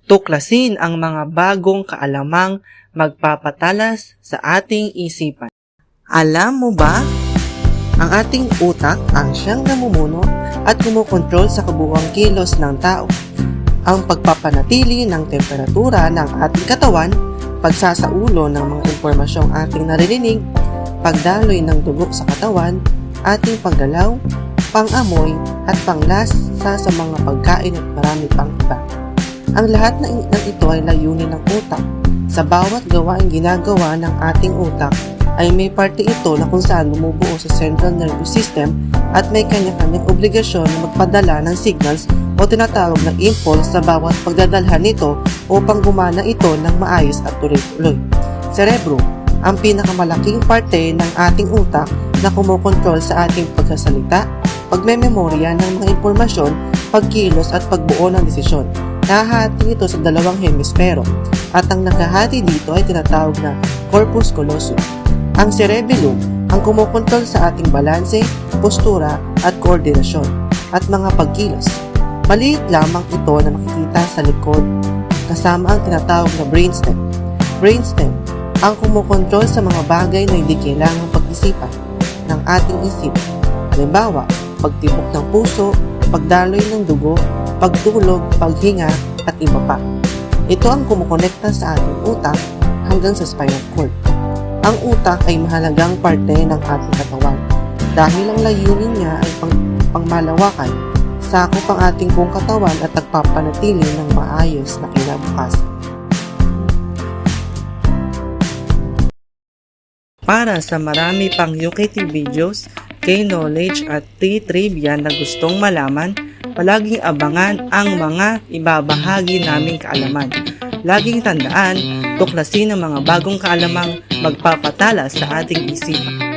Tuklasin ang mga bagong kaalamang magpapatalas sa ating isipan. Alam mo ba? Ang ating utak ang siyang namumuno at kumukontrol sa kabuuang kilos ng tao. Ang pagpapanatili ng temperatura ng ating katawan, pagsasaulo ng mga impormasyong ating naririnig, pagdaloy ng dugo sa katawan, ating paggalaw, pang-amoy at panglasa sa mga pagkain at marami pang iba. Ang lahat ng ito ay layunin ng utak. Sa bawat gawaing ginagawa ng ating utak ay may parte ito na kung saan bumubuo sa central nervous system at may kanya-kanyang obligasyon na magpadala ng signals o tinatawag na impulse sa bawat pagdadalhan nito upang gumana ito ng maayos at tuloy-tuloy. Cerebro, ang pinakamalaking parte ng ating utak na kumukontrol sa ating pagsasalita, pagmememorya ng mga impormasyon, pagkilos at pagbuo ng desisyon. Nahahati ito sa dalawang hemisfero at ang nakahati dito ay tinatawag na corpus callosum. Ang cerebellum ang kumukontrol sa ating balanse, postura at koordinasyon at mga pagkilos. Maliit lamang ito na makikita sa likod kasama ang tinatawag na brainstem. Brainstem ang kumukontrol sa mga bagay na hindi kailangang pag-isipan ng ating isip. Halimbawa, pagtibok ng puso, pagdaloy ng dugo, pagtulog, paghinga, at iba pa. Ito ang kumukonekta sa ating utak hanggang sa spinal cord. Ang utak ay mahalagang parte ng ating katawan dahil ang layunin niya ay pangmalawakan, sakop ang ating buong katawan at nagpapanatili ng maayos na kinabukasan. Para sa marami pang UKT videos, K-Knowledge at T-Trivia na gustong malaman, palaging abangan ang mga ibabahagi naming kaalaman. Laging tandaan, tuklasin ang mga bagong kaalamang magpapatala sa ating isipan.